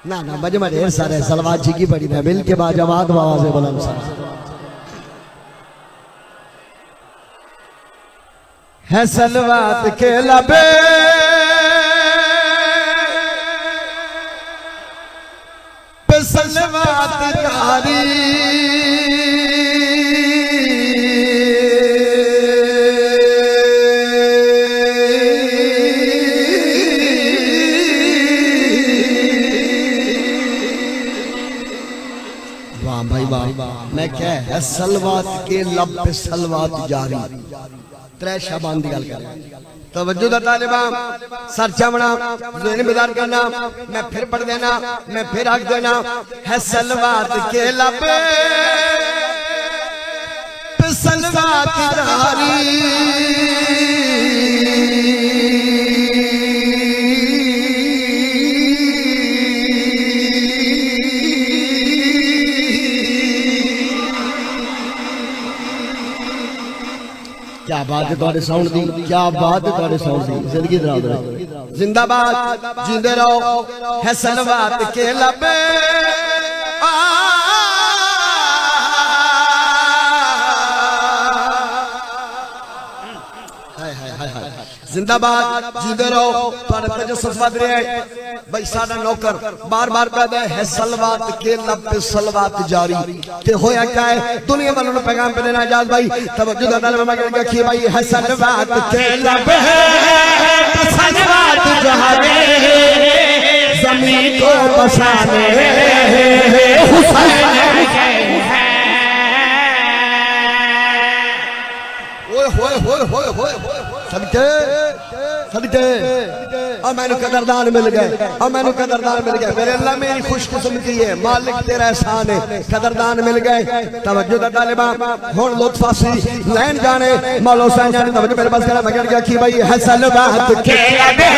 ना ना मजमा ढेर सारे सलवात जी की पड़ी है मिल के बाद जमात आवाज है बुलंद सा है सलवात के लबे पे सलवात जारी मैं क्या है सलवात के लब पे सलवात जारी त्रै शाबान दी गल कर तवज्जो दा तालिबा सर चमना ज़हन बेदार करना मैं फिर पढ़ देना मैं फिर हक देना है सलवात के लब पे सलवात जारी क्या बात है तुम्हारे साउंड दी क्या बात है तुम्हारे साउंड दी जिंदगी दराज रहे जिंदाबाद जिंदे रहो है सलवात के लबे जिंदाबाद जिंदे रहो तुम्हारे तजस्सुस वध रहा है भाई साडा नौकर बार बार कहता है सलवात के लब पे सलवात जारी ते होया क्या है दुनिया वालों ने पैगाम पे देना आजाद भाई तवज्जो दा मैं क्या कि भाई है सलवात के लब पे सलवात जारी ज़मीन को बसाने हुसैन ओए होए होए होए सदके सदके और मैंने कदरदान मिल गए और मैंने कदरदान मिल गए मेरे अल्लाह मेरी खुशकिस्मती है मालिक तेरा एहसान है कदरदान मिल गए तवज्जो दा तालिबा हुन लुत्फासी लैन जाने मौला हुसैन जाने तवज्जो मेरे पास कहना मैं क्या कि भाई है सलवात के लबे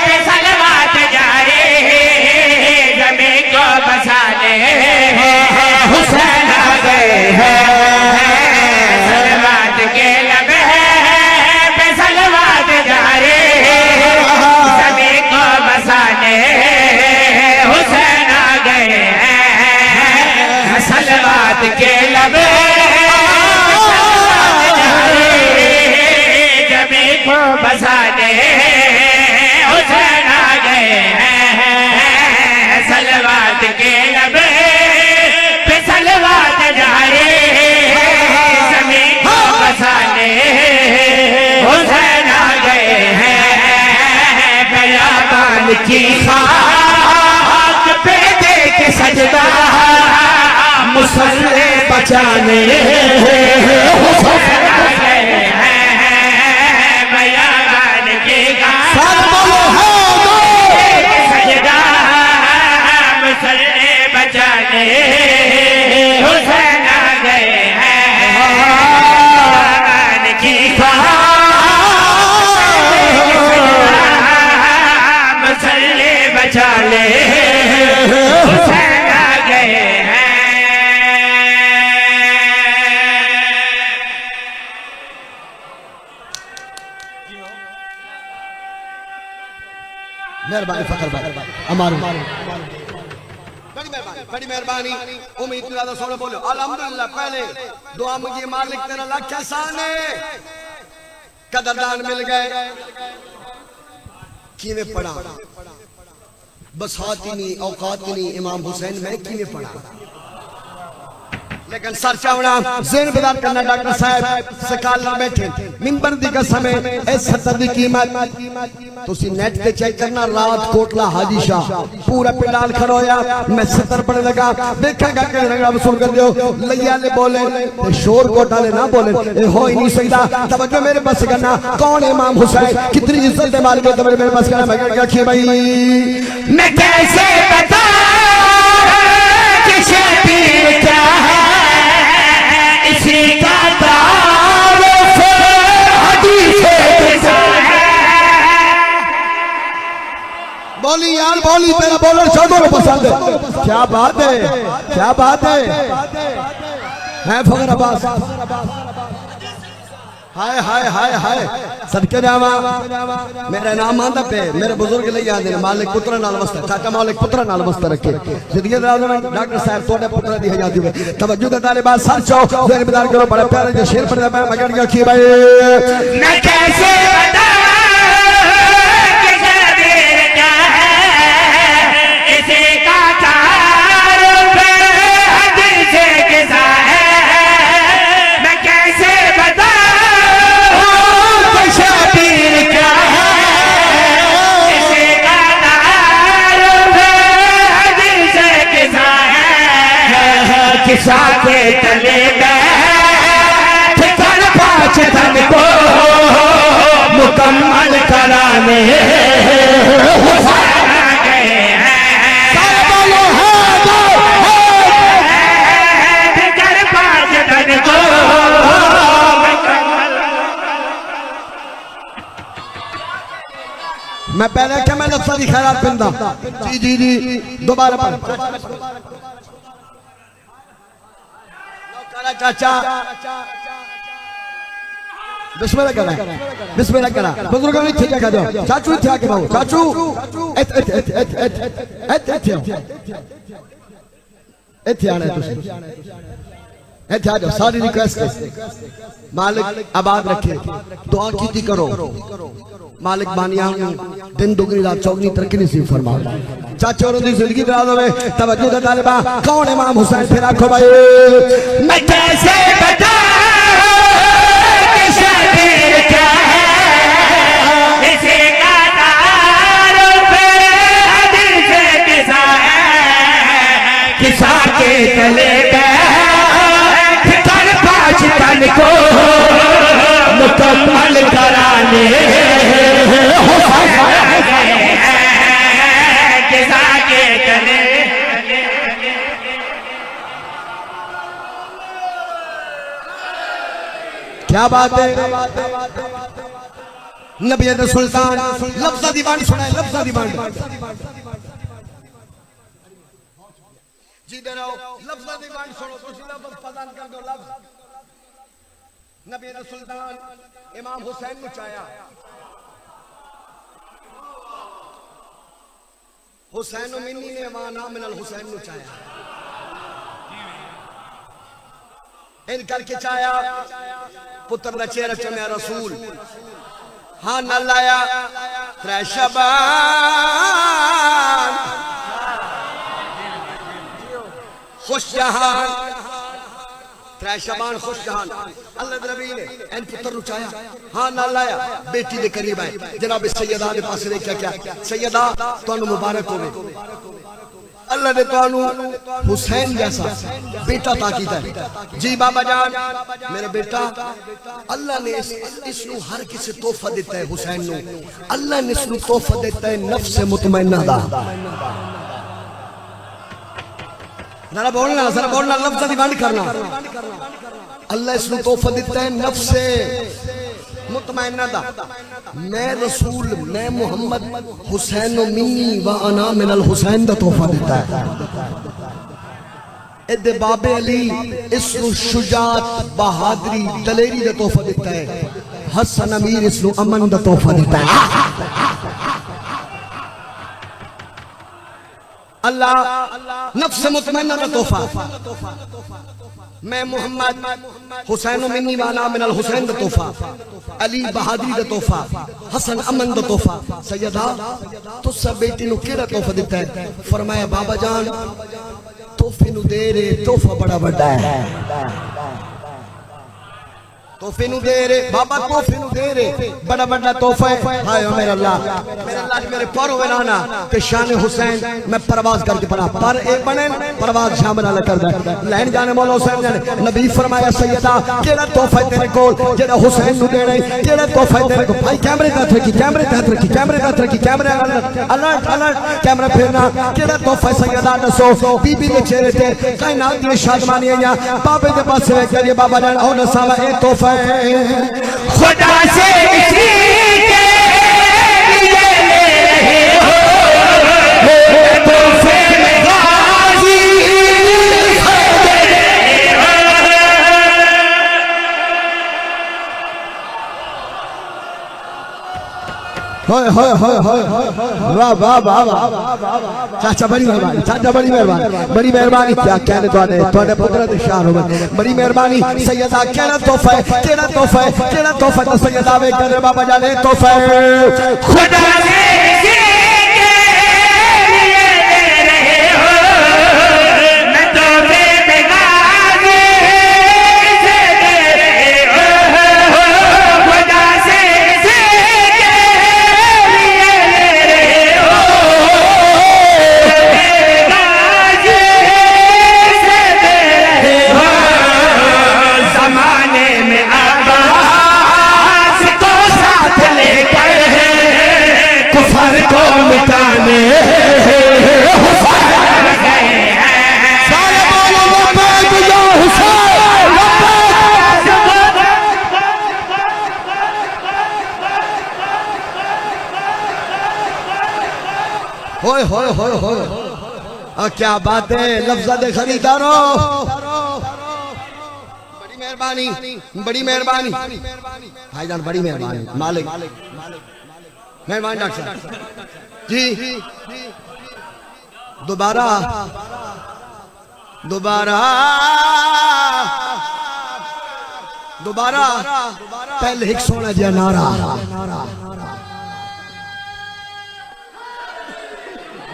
पे सलवात जारी ज़मीन को बसाने हुसैन आ गए हैं सलवात के लबे पे सलवात जारी हुसैन आ गए हैं सलवात के लबे जमी को बसाने हुसैन आ गए हैं सलवात के लबे पे सलवात जारी जमी को बसाने हुसैन आ गए हैं बयाबान की खाक पे देख सजदा मुसल्ले बचाने हुसैन आ गए हैं बयाबान की खाक पे सजदा मुसल्ले बचाने हुसैन आ गए हैं बयाबान की खाक बचाने हुसैन आ गए हैं मेहरबानी फखर भाई हमारे बड़ी मेहरबानी उम्मीद ज्यादा सोने बोलो अल्हम्दुलिल्लाह पहले दुआ मांगिए मालिक तेरा लाख एहसान है कदरदान मिल गए किवें पढ़ा बसात ही नहीं औकात ही नहीं इमाम हुसैन मैं किवें पढ़ा लेकिन सर चावना ज़हन बेदार करना डॉक्टर साहब सकाल ना बैठे मिंबर दी कसम है इस 70 दी कीमत तुसी नेट पे चेक करना रात कोटला हाजी शाह पूरा पंडाल खड़ा होया मैं 70 पढ़ने लगा देखेगा कि रंगा वसूल कर दियो लैया ले बोले ते शोर कोटा ले ना बोले ए हो ही नहीं सकता तवज्जो मेरे पास करना कौन है इमाम हुसैन कितनी इज्जत दे मालिक तवज्जो मेरे पास करना मैं क्या कि भाई मैं कैसे बता कि शबीर क्या है इसी का तारुफ हदीस बोली यार बोली तेरा बोलर शोरों को पसंद है क्या बात है फखर अब्बास हाय हाय हाय हाय सदके जावा मेरा नाम आंदा पे मेरे बुजुर्ग ले याद है मालिक पुत्र नाल वस्ता चाचा मालिक पुत्र नाल वस्ता रखे जिंदगी दराज में डॉक्टर साहब तोड़े पुत्र दी हयाती हुए तवज्जो के तालिबान सर चो जेर बिदार करो बड़े प्यारे जो शेर पढ़दा मैं मगर गया की भाई मैं कैसे बता कि शबीर क्या है इसी का तारुफ हदीस किसा है मैं कैसे बता शबीर क्या है इसी का तारुफ हदीस किसा है किसा के तले धन को मुकम्मल कराने मैं पहले क्या मैं लफ्ज़ की खैरात पिंदा जी जी जी दोबारा पढ़ चाचा बिस्मिल्लाह करा बुजुर्गों ने ठीक है दो चाचू इथे आके बाबू चाचू इथे आना तुसी इथे आ जाओ सारी रिक्वेस्ट मालिक आबाद रखे दुआ कीती करो मालिक बानिया दिन दुगनी रात चौगनी तरक्की नसीब फरमा चाचा और दी जिंदगी दराज होवे तवज्जो दा तालिबा कौन इमाम हुसैन फिर आखो भाई मैं कैसे बता शबीर क्या है इसी का तारुफ हदीस किसा है किसा के तले तन पाँच तन को मुकम्मल कराने किसा के तले क्या बात है नबी सुल्तान लफ्ज़ दीवान सुनाए लफ्ज़ दीवान जी दे रहो लफ्ज़ दीवान सुनो तो लफ्ज़ प्रदान कर दो लफ्ज़ नबी सुल्तान इमाम हुसैन को चाया हुसैन मिन्नी ने माना मिनल हुसैन को चाया इन करके चाया पुत्र रचे रचे में रसूल हाँ न लाया त्रैशबान खुश जहान त्रैशबान खुश जहान अल्लाह दे नबी ने इन पुत्र नु चाया हाँ न लाया बेटी दे करीब आए जनाब सैयदा दे पास ले क्या सैयदा तुहानू मुबारक होवे अल्लाह ने तुहानू हुसैन जैसा बेटा ताकीदा है जी बाबा जान मेरा बेटा अल्लाह ने इसनु हर किसी तोहफा देता है हुसैन नु अल्लाह ने इसनु तोहफा देता है नफ्स मुतमइन्ना दा जरा बोलना लफ्ज़ दी बंद करना अल्लाह इसनु तोहफा देता है नफ्स मुतमइन्ना दा मैं रसूल मैं मोहम्मद हुसैन मिन्नी व अना मिनल हुसैन दा तोहफा देता है इदे बाबे अली इसनु शुजात बहादुरी दलेरी दा तोहफा देता है हसन अमीर इसनु अमन दा तोहफा देता है अल्लाह नफ्स मुतमइन्ना का तोहफा मैं मोहम्मद हुसैन मिन्नी वाला मिनल हुसैन दा तोहफा अली बहादुरी दा तोहफा हसन अमन दा तोहफा सैयदा तो सब बेटी नु केड़ा तोहफा दिता है फरमाया बाबा जान तोहफे नु दे रे तोहफा बड़ा बड़ा है तोहफे नु दे रे बाबा तोहफे नु दे रे बड़ा बड़ा तोहफा है हाय मेरा अल्लाह मेरे पर होवे ना कि शान हुसैन मैं परवाज करके पड़ा पर एक बने परवाज शामिल न कर दे लैन जाने मौला हुसैन जाने नबी फरमाया सैयदा केड़ा तोहफा तेरे कोल जेड़ा हुसैन नु देना केड़ा तोहफा तेरे को भाई कैमरे का रखी कैमरे अलर्ट कैमरा फेरना केड़ा तोहफा सैयदा दसो बीबी के चेहरे ते कायनात दी शादमानी आया बाबे दे पास वे के बाबा जान और नसावा ए तोहफा खुदा से इसी के लिए ले रहे हो तोहफे में गाजी वाह वाह वाह वाह चाचा बड़ी मेहरबानी, चाचा बड़ी मेहरबानी, बड़ी मेहरबानी। क्या कहने तुहाडे पुत्र दे शार होवे, बड़ी मेहरबानी। सैयदा केड़ा तोहफा है, केड़ा तोहफा है, केड़ा तोहफा तो सैयदा वे करे बाबा जाने तोहफा है खुदा से किसी के लिए दे रहे हो, मैं तो बेगाने से दे रहे हो, खुदा से किसी के लिए दे रहे हो, बेगाने से दे रहे हो, जमाने में आवाज़ को साथ लेकर कुफर को मिटाने होए होए होए होए क्या बात है लफ्ज़ा दे खरीदारों, बड़ी मेहरबानी, बड़ी मेहरबानी भाईजान, बड़ी मेहरबानी मालिक, मेहरबानी डॉक्टर साहब जी। दोबारा दोबारा दोबारा पहले एक सोना जिहा नारा,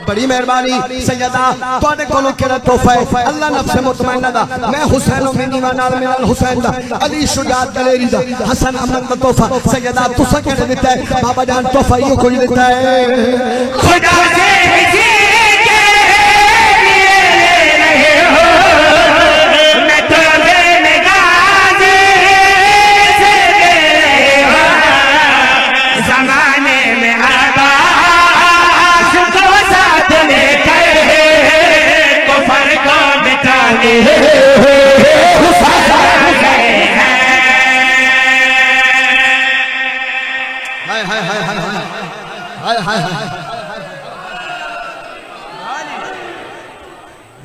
बड़ी मेहरबानी। सैयदा तुहाडे कोलों केड़ा तोहफा है, अल्लाह नफ्स मुतमइन्ना दा, मैं हुसैन मिनी व नाल मिनल हुसैन दा, अली शुजात दलेरी दा, हसन अमन दा तोहफा सैयदा तुसा केड़ा दिता है बाबा जान, तोहफा यो कोई दिता है खुदा से किसी के लिए ले रहे हो, मैं तो बेगाने से दे रहे हो, जमाने में आवाज़ को साथ लेकर कुफर को मिटाने हाय हाय हाय हाय हाय हाय हाय।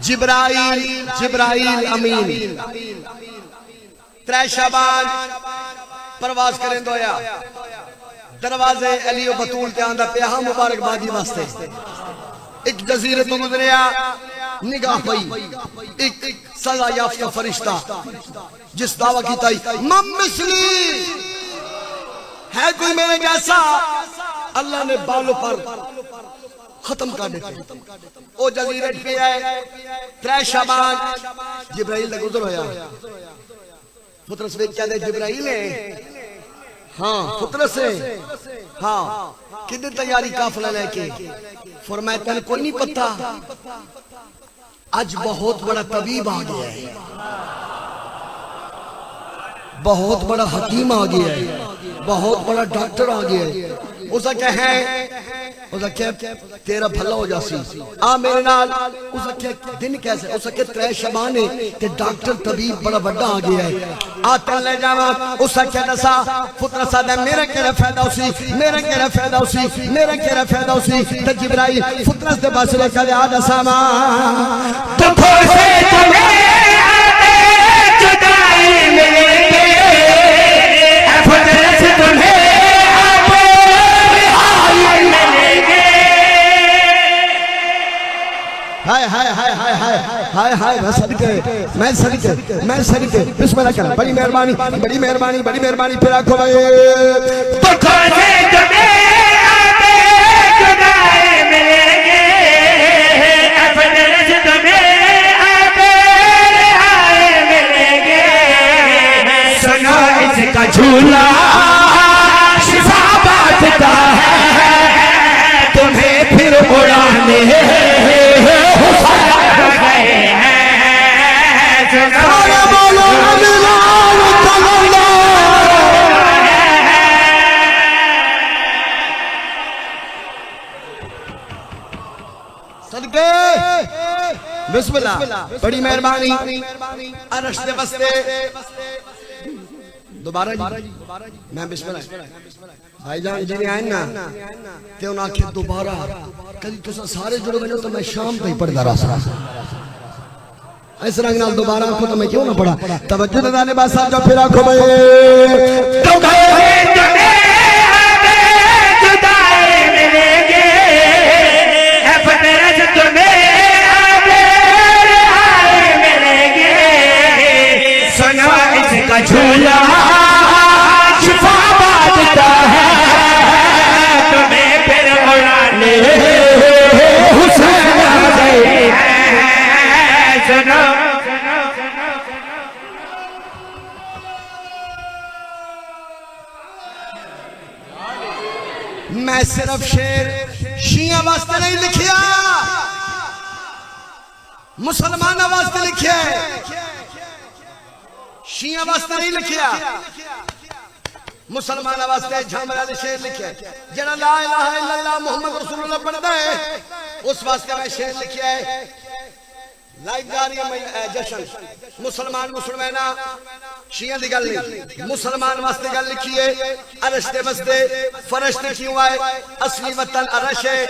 जिब्राइल जिब्राइल अमीन 3 शाबान परवाज करें दोया, दरवाजे अली बतूल ते आंदा पे हा मुबारकबादी वास्ते। एक जजीरे तो गुजरिया निगाह पई एक सजा याफ्ता फरिश्ता जिस दावा कीता मम्मिसली है कोई मेरे जैसा, अल्लाह ने बालों पर खत्म कर दिया। ओ जजीरे पे है 3 शाबान जिब्राइल दा गुजर होया, पुत्र से क्या दे जिब्राइल है, हाँ पुत्र से, हाँ किधर तैयारी काफिला लेके, फरमाया तेन कोई नहीं पता आज बहुत बड़ा तबीब आ गया है, बहुत बड़ा हकीम आ गया है, बहुत बड़ा डॉक्टर आ गया है। उसका क्या है, उसका क्या तेरा भला हो जासी आ मेरे नाल, उसका क्या दिन कैसे, उसका क्या 3 शाबान है ते डॉक्टर तबीब बड़ा बड़ा आ गया है, आ तेन ले जावा। उसका क्या दसा पुत्र सादा मेरे केड़ा फायदा उसी, मेरे केड़ा फायदा उसी, मेरे केड़ा फायदा उसी। ते जिब्राइल पुत्र दे पास लेकर आ दसा मा तो से तुम्हें जुदाई मिलेगी, फजर से तुम्हें हाय हाय हाय हाय हाय हाय हाय मैं सदके बिस्मिल्लाह कर, बड़ी मेहरबानी, बड़ी मेहरबानी, बड़ी मेहरबानी। फिर आंखों भाई तो खोजे तुम्हें जुदाई मिलेगी, फजर से तुम्हें आए मिलेंगे, सुनो इसका झूला शिफा बांटता है, तुम्हें फिर उड़ाने सदके बिस्मिल्लाह, बड़ी मेहरबानी। अरश दे बस्ते दोबारा जी मैं बिस्मिल्लाह भाईजान जी आए ना ते उन्हें आखे दोबारा कभी तुसा सारे जुड़े बने तो मैं शाम तक पढ़दा रहा इस रंग नाल दोबारा आंखों तो मैं क्यों ना पढ़ा। तवज्जो दाने बासा जो फिर आंखों में तो जुदाई सिर्फ शेर शिया वास्ते नहीं लिखिया, मुसलमान वास्ते लिखिया है, शिया वास्ते नहीं लिखिया, मुसलमान वास्ते झामरा ने शेर लिखे जरा ला इलाहा इल्लल्लाह मुहम्मद रसूलुल्लाह पढ़ता है उस वास्ते में शेर लिखिया है। लाइब्रेरी में जशन मुसलमान मुसलमाना शिया दी गल नहीं, मुसलमान वास्ते गल लिखी है। अरश दे वस्ते फरिश्ते क्यों आए, असली वतन अरश है।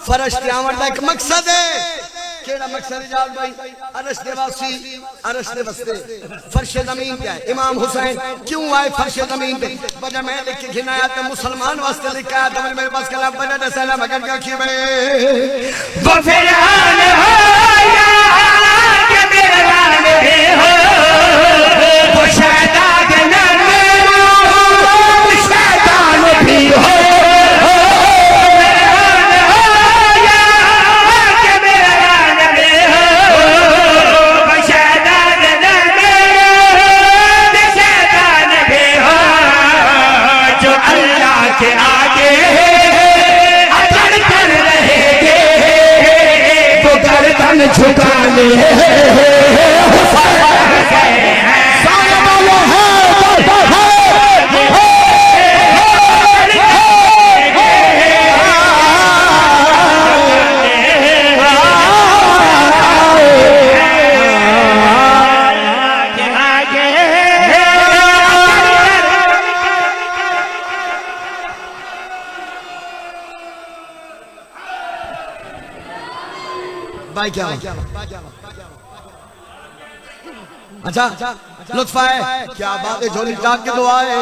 फरिश्ते आवन दा एक मकसद है, केड़ा मकसद इजाज भाई? अरश दे वासी अरश दे वस्ते फर्श जमीन पे है। इमाम हुसैन क्यों आए फर्श जमीन पे? वजह मैं लिख के खिनाया तो मुसलमान वास्ते लिखा है। तो मेरे पास कलम बजा दे सलाम अगर क्या किए बे वो फिरआन हो या के मेहरान भी हो, वो शैतान भी हो, के आगे अकड़ कर रहेंगे वो गर्दन झुकाने भाई क्या अच्छा लुत्फा है क्या बात है। झोली टाक के दुआ है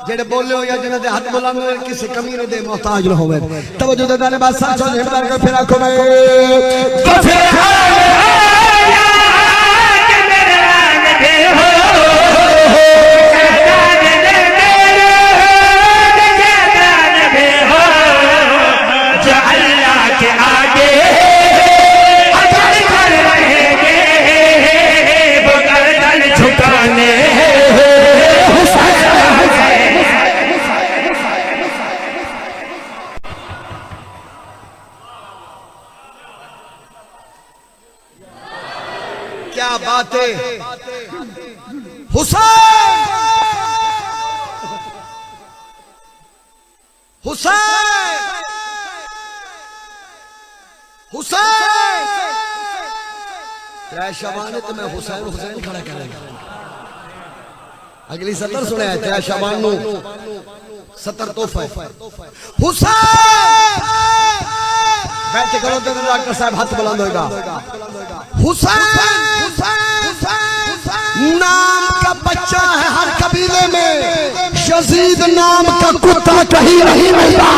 जेड़े बोले हो या जिन्हें हाथ बुलंद किसी कमीने दे मोहताज न होवे। तवज्जो दे देने बाद साथ साथ हिम्मत कर फिर आंखों में क्या बात है। हुसैन हुसैन हुसैन तेरा शबान है तो मैं हुसैन हुसैन खड़ा करेगा। अगली सतर सुने है तेरा शबान नो सतर तोहफा है। हुसैन बैठे करो तो डॉक्टर साहब हाथ बुलंद होगा। हुसैन नाम का बच्चा है हर कबीले में, यजीद नाम का कुत्ता कहीं नहीं मिलता।